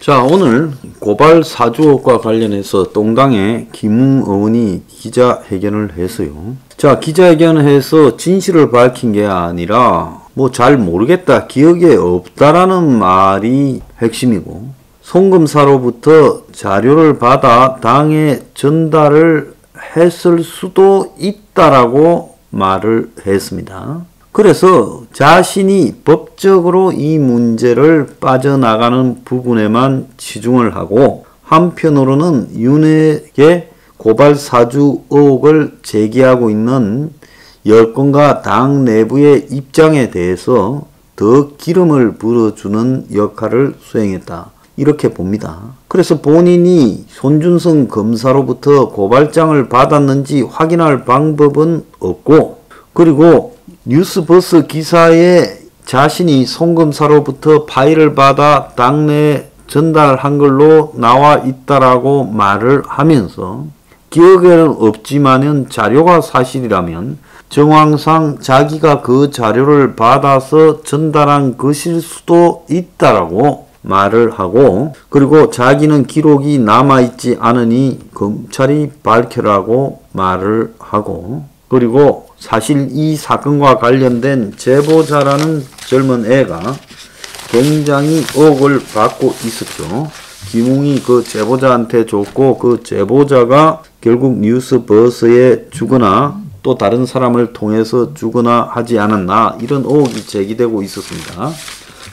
자, 오늘 고발 사주 의혹과 관련해서 똥당의 김웅 의원이 기자회견을 했어요. 자, 기자회견을 해서 진실을 밝힌 게 아니라 뭐 잘 모르겠다, 기억에 없다라는 말이 핵심이고, 송금사로부터 자료를 받아 당에 전달을 했을 수도 있다라고 말을 했습니다. 그래서 자신이 법적으로 이 문제를 빠져나가는 부분에만 치중을 하고, 한편으로는 윤핵의 고발 사주 의혹을 제기하고 있는 여권과 당 내부의 입장에 대해서 더 기름을 불어주는 역할을 수행했다, 이렇게 봅니다. 그래서 본인이 손준성 검사로부터 고발장을 받았는지 확인할 방법은 없고, 그리고 뉴스버스 기사에 자신이 송 검사로부터 파일을 받아 당내에 전달한 걸로 나와 있다라고 말을 하면서, 기억에는 없지만은 자료가 사실이라면 정황상 자기가 그 자료를 받아서 전달한 것일 수도 있다라고 말을 하고, 그리고 자기는 기록이 남아있지 않으니 검찰이 밝혀라고 말을 하고, 그리고 사실 이 사건과 관련된 제보자라는 젊은 애가 굉장히 의혹을 받고 있었죠. 김웅이 그 제보자한테 줬고, 그 제보자가 결국 뉴스버스에 주거나 또 다른 사람을 통해서 주거나 하지 않았나, 이런 의혹이 제기되고 있었습니다.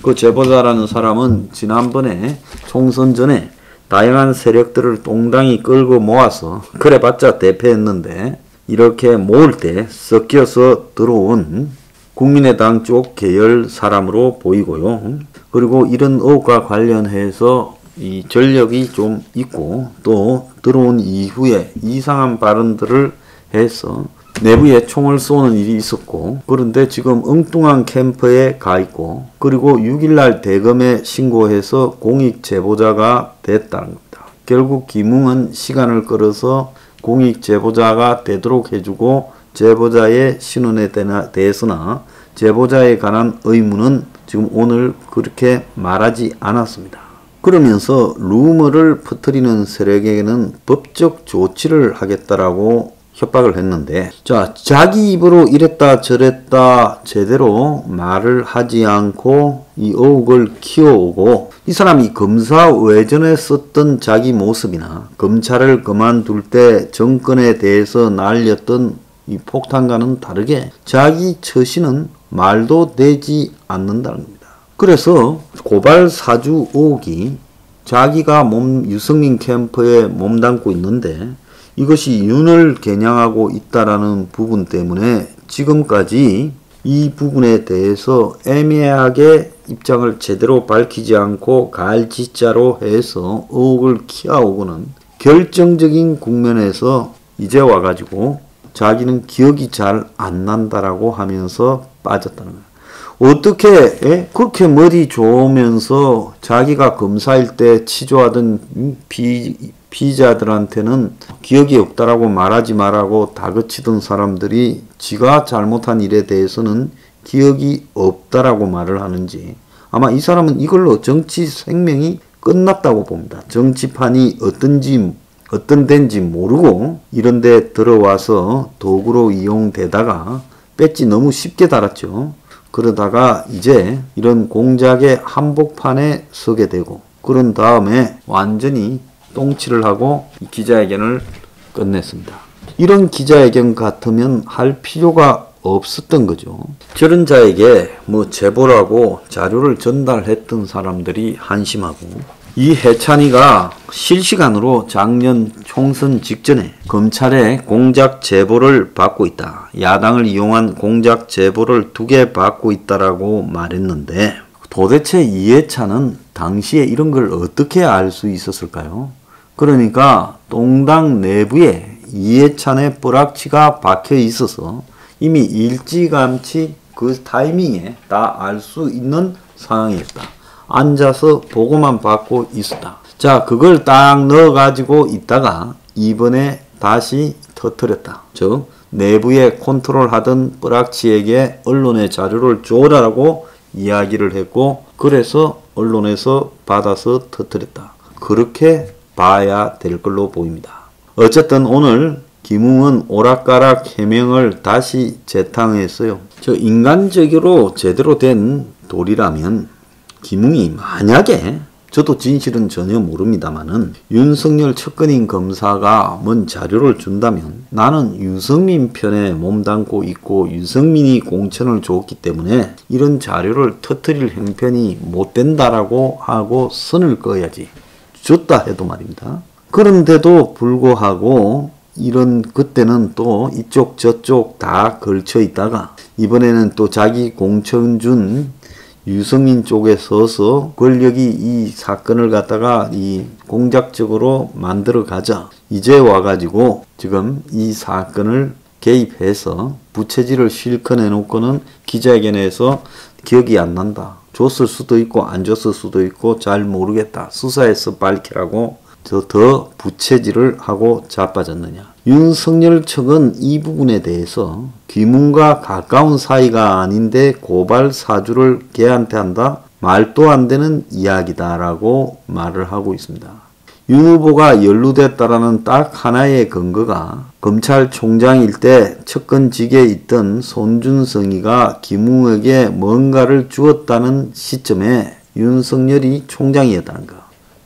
그 제보자라는 사람은 지난번에 총선 전에 다양한 세력들을 똥당이 끌고 모아서 그래봤자 대패했는데, 이렇게 모을 때 섞여서 들어온 국민의당 쪽 계열 사람으로 보이고요. 그리고 이런 의혹과 관련해서 이 전력이 좀 있고, 또 들어온 이후에 이상한 발언들을 해서 내부에 총을 쏘는 일이 있었고, 그런데 지금 엉뚱한 캠프에 가 있고, 그리고 6일날 대검에 신고해서 공익 제보자가 됐다는 겁니다. 결국 김웅은 시간을 끌어서 공익 제보자가 되도록 해주고, 제보자의 신원에 대해서나 제보자에 관한 의무는 지금 오늘 그렇게 말하지 않았습니다. 그러면서 루머를 퍼뜨리는 세력에게는 법적 조치를 하겠다라고 협박을 했는데, 자, 자기 입으로 이랬다 저랬다 제대로 말을 하지 않고 이 의혹을 키워오고, 이 사람이 검사 외전에 썼던 자기 모습이나 검찰을 그만둘 때 정권에 대해서 날렸던 이 폭탄과는 다르게 자기 처신은 말도 되지 않는다는 겁니다. 그래서 고발 사주 의혹이 자기가 유승민 캠프에 몸담고 있는데, 이것이 윤을 겨냥하고 있다라는 부분 때문에 지금까지 이 부분에 대해서 애매하게 입장을 제대로 밝히지 않고 갈짓자로 해서 의혹을 키워오고는, 결정적인 국면에서 이제 와가지고 자기는 기억이 잘 안 난다라고 하면서 빠졌다는 거예요. 어떻게 그렇게 머리 좋으면서 자기가 검사일 때 치조하던 피의자들한테는 기억이 없다라고 말하지 말라고 다그치던 사람들이 지가 잘못한 일에 대해서는 기억이 없다라고 말을 하는지, 아마 이 사람은 이걸로 정치 생명이 끝났다고 봅니다. 정치판이 어떤 데인지 모르고 이런 데 들어와서 도구로 이용되다가 배지 너무 쉽게 달았죠. 그러다가 이제 이런 공작의 한복판에 서게 되고, 그런 다음에 완전히 똥치를 하고 기자회견을 끝냈습니다. 이런 기자회견 같으면 할 필요가 없었던 거죠. 저런 자에게 뭐 제보라고 자료를 전달했던 사람들이 한심하고, 이 해찬이가 실시간으로 작년 총선 직전에 검찰에 공작 제보를 받고 있다, 야당을 이용한 공작 제보를 2개 받고 있다라고 말했는데, 도대체 이해찬은 당시에 이런 걸 어떻게 알 수 있었을까요? 그러니까 똥당 내부에 이해찬의 뿌락치가 박혀 있어서 이미 일찌감치 그 타이밍에 다 알 수 있는 상황이었다. 앉아서 보고만 받고 있었다. 자, 그걸 딱 넣어가지고 있다가 이번에 다시 터뜨렸다. 즉 내부에 컨트롤하던 뿌락치에게 언론의 자료를 줘라라고 이야기를 했고, 그래서 언론에서 받아서 터뜨렸다. 그렇게 봐야 될 걸로 보입니다. 어쨌든 오늘 김웅은 오락가락 해명을 다시 재탕했어요. 인간적으로 제대로 된 도리라면 김웅이 만약에, 저도 진실은 전혀 모릅니다만은, 윤석열 측근인 검사가 뭔 자료를 준다면 나는 유승민 편에 몸담고 있고 유승민이 공천을 줬기 때문에 이런 자료를 터뜨릴 형편이 못 된다라고 하고 선을 그어야지. 줬다 해도 말입니다. 그런데도 불구하고 그때는 또 이쪽 저쪽 다 걸쳐 있다가 이번에는 또 자기 공천 준 유승민 쪽에 서서 권력이 이 사건을 갖다가 공작적으로 만들어 가자. 이제 와가지고 지금 이 사건을 개입해서 부채질을 실컷 해놓고는 기자회견에서 기억이 안 난다. 줬을 수도 있고 안 줬을 수도 있고 잘 모르겠다. 수사에서 밝히라고 더 부채질을 하고 자빠졌느냐. 윤석열 측은 이 부분에 대해서 김웅과 가까운 사이가 아닌데 고발 사주를 걔한테 한다? 말도 안 되는 이야기다라고 말을 하고 있습니다. 윤 후보가 연루됐다라는 딱 하나의 근거가 검찰총장일 때 측근직에 있던 손준성이가 김웅에게 뭔가를 주었다는 시점에 윤석열이 총장이었다는 거.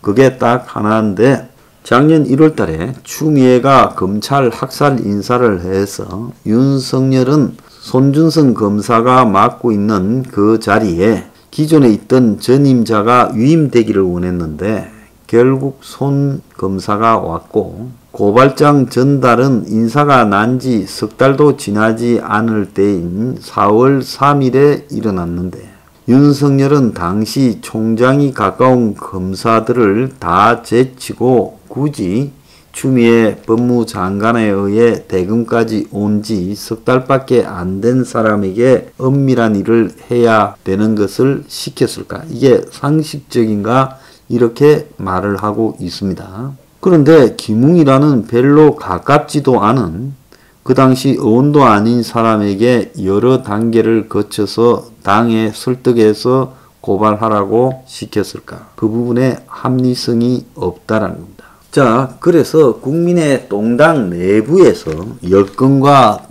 그게 딱 하나인데, 작년 1월 달에 추미애가 검찰 학살 인사를 해서 윤석열은 손준성 검사가 맡고 있는 그 자리에 기존에 있던 전임자가 위임되기를 원했는데 결국 손 검사가 왔고, 고발장 전달은 인사가 난 지 석 달도 지나지 않을 때인 4월 3일에 일어났는데, 윤석열은 당시 총장이 가까운 검사들을 다 제치고 굳이 추미애 법무장관에 의해 대검까지 온 지 석 달밖에 안 된 사람에게 엄밀한 일을 해야 되는 것을 시켰을까? 이게 상식적인가? 이렇게 말을 하고 있습니다. 그런데 김웅이라는 별로 가깝지도 않은, 그 당시 의원도 아닌 사람에게 여러 단계를 거쳐서 당에 설득해서 고발하라고 시켰을까? 그 부분에 합리성이 없다라는 겁니다. 자, 그래서 국민의동당 내부에서 여권과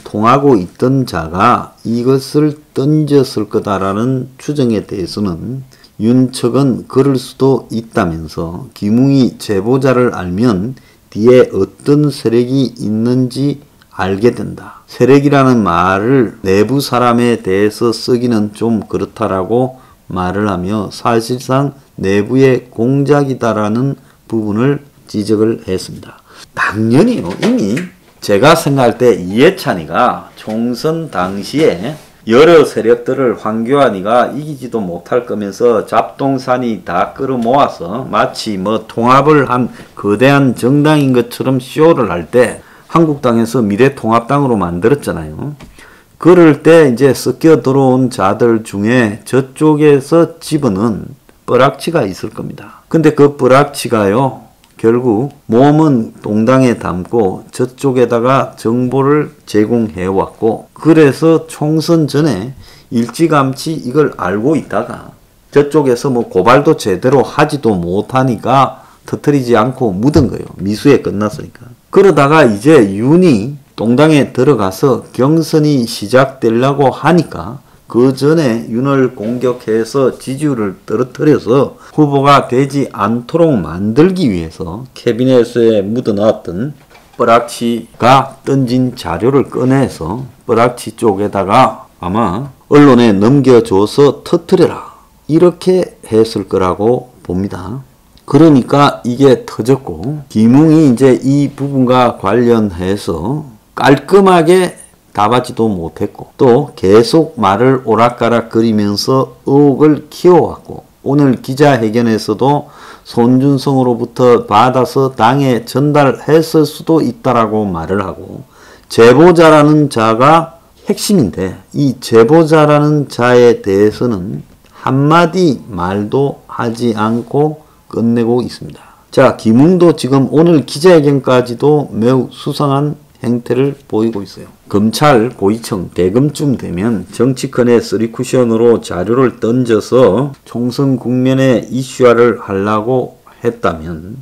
통하고 있던 자가 이것을 던졌을 거다라는 추정에 대해서는 윤 측은 그럴 수도 있다면서 김웅이 제보자를 알면 뒤에 어떤 세력이 있는지 알게 된다. 세력이라는 말을 내부 사람에 대해서 쓰기는 좀 그렇다라고 말을 하며 사실상 내부의 공작이다라는 부분을 지적을 했습니다. 당연히요. 이미 제가 생각할 때 이해찬이가 총선 당시에 여러 세력들을 황교안이가 이기지도 못할 거면서 잡동사니 다 끌어모아서 마치 통합을 한 거대한 정당인 것처럼 쇼를 할 때 한국당에서 미래통합당으로 만들었잖아요. 그럴 때 이제 섞여 들어온 자들 중에 저쪽에서 집어넣은 뻘악치가 있을 겁니다. 근데 그 뻘악치가요, 결국 몸은 동당에 담고 저쪽에다가 정보를 제공해 왔고, 그래서 총선 전에 일찌감치 이걸 알고 있다가 저쪽에서 고발도 제대로 하지도 못하니까 터뜨리지 않고 묻은 거예요. 미수에 끝났으니까. 그러다가 이제 윤이 동당에 들어가서 경선이 시작되려고 하니까 그 전에 윤을 공격해서 지지율을 떨어뜨려서 후보가 되지 않도록 만들기 위해서 캐비넷에 묻어놨던 뻘악치가 던진 자료를 꺼내서 뻘악치 쪽에다가 아마 언론에 넘겨줘서 터뜨려라, 이렇게 했을 거라고 봅니다. 그러니까 이게 터졌고, 김웅이 이제 이 부분과 관련해서 깔끔하게 답하지도 못했고, 또 계속 말을 오락가락거리면서 의혹을 키워왔고, 오늘 기자회견에서도 손준성으로부터 받아서 당에 전달했을 수도 있다라고 말을 하고, 제보자라는 자가 핵심인데 이 제보자라는 자에 대해서는 한마디 말도 하지 않고 끝내고 있습니다. 자, 김웅도 지금 오늘 기자회견까지도 매우 수상한 행태를 보이고 있어요. 검찰 고위층 대검쯤 되면 정치권의 쓰리쿠션으로 자료를 던져서 총선 국면에 이슈화를 하려고 했다면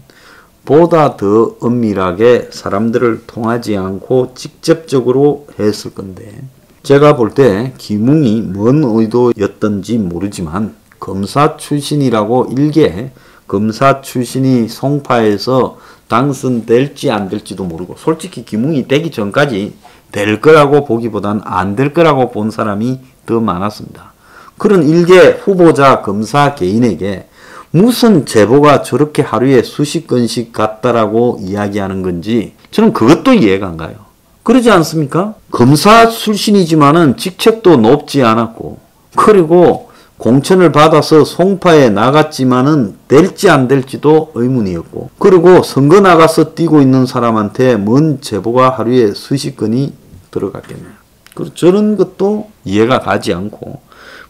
보다 더 엄밀하게 사람들을 통하지 않고 직접적으로 했을 건데, 제가 볼 때 김웅이 뭔 의도였던지 모르지만 검사 출신이라고 일개 검사 출신이 송파에서 당선될지 안 될지도 모르고, 솔직히 김웅이 되기 전까지 될 거라고 보기보단 안 될 거라고 본 사람이 더 많았습니다. 그런 일개 후보자 검사 개인에게 무슨 제보가 저렇게 하루에 수십 건씩 갔다라고 이야기하는 건지 저는 그것도 이해가 안 가요. 그러지 않습니까? 검사 출신이지만은 직책도 높지 않았고, 그리고 공천을 받아서 송파에 나갔지만은 될지 안 될지도 의문이었고, 그리고 선거 나가서 뛰고 있는 사람한테 뭔 제보가 하루에 수십 건이 들어갔겠네요. 그리고 저런 것도 이해가 가지 않고,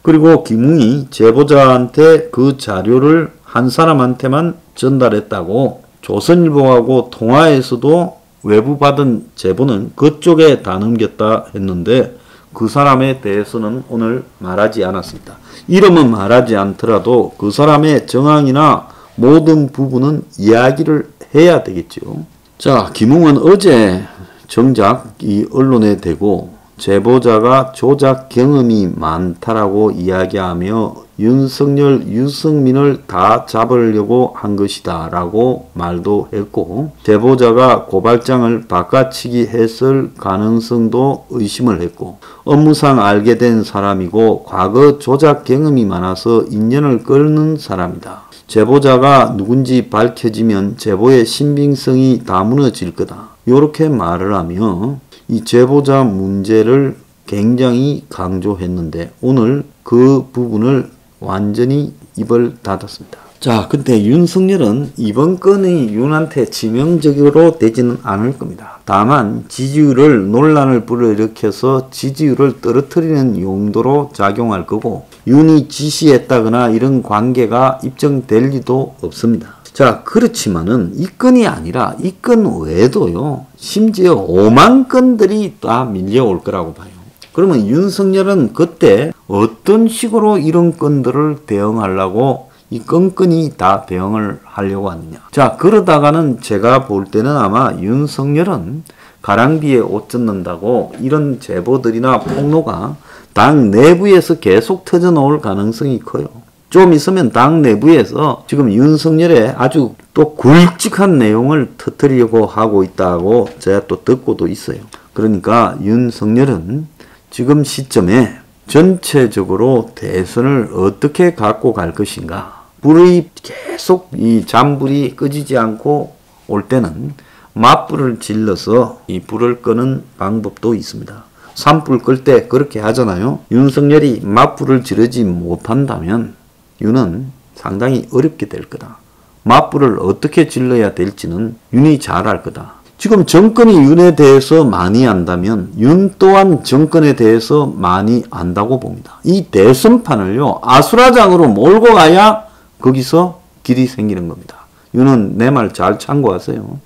그리고 김웅이 제보자한테 그 자료를 한 사람한테만 전달했다고 조선일보하고 통화에서도 외부 받은 제보는 그쪽에 다 넘겼다 했는데 그 사람에 대해서는 오늘 말하지 않았습니다. 이름은 말하지 않더라도 그 사람의 정황이나 모든 부분은 이야기를 해야 되겠죠. 자, 김웅은 어제 정작 이 언론에 대고 제보자가 조작 경험이 많다라고 이야기하며 윤석열, 유승민을 다 잡으려고 한 것이다 라고 말도 했고, 제보자가 고발장을 바꿔치기 했을 가능성도 의심을 했고, 업무상 알게 된 사람이고 과거 조작 경험이 많아서 인연을 끊는 사람이다. 제보자가 누군지 밝혀지면 제보의 신빙성이 다 무너질 거다. 이렇게 말을 하며 이 제보자 문제를 굉장히 강조했는데 오늘 그 부분을 완전히 입을 닫았습니다. 자, 근데 윤석열은 이번 건이 윤한테 치명적으로 되지는 않을 겁니다. 다만 지지율을 논란을 불러일으켜서 지지율을 떨어뜨리는 용도로 작용할 거고, 윤이 지시했다거나 이런 관계가 입증될 리도 없습니다. 자, 그렇지만은 이 건이 아니라 이 건 외에도요, 심지어 5만 건들이 다 밀려올 거라고 봐요. 그러면 윤석열은 그때 어떤 식으로 이런 건들을 대응하려고 이 건건이 다 대응을 하려고 하느냐. 자, 그러다가는 제가 볼 때는 아마 윤석열은 가랑비에 옷 젖는다고 이런 제보들이나 폭로가 당 내부에서 계속 터져 나올 가능성이 커요. 좀 있으면 당 내부에서 지금 윤석열의 아주 또 굵직한 내용을 터뜨리려고 하고 있다고 제가 또 듣고도 있어요. 그러니까 윤석열은 지금 시점에 전체적으로 대선을 어떻게 갖고 갈 것인가, 불이 계속 이 잔불이 꺼지지 않고 올 때는 맞불을 질러서 이 불을 끄는 방법도 있습니다. 산불 끌 때 그렇게 하잖아요. 윤석열이 맞불을 지르지 못한다면 윤은 상당히 어렵게 될 거다. 맞불을 어떻게 질러야 될지는 윤이 잘 알 거다. 지금 정권이 윤에 대해서 많이 안다면 윤 또한 정권에 대해서 많이 안다고 봅니다. 이 대선판을요, 아수라장으로 몰고 가야 거기서 길이 생기는 겁니다. 윤은 내 말 잘 참고하세요.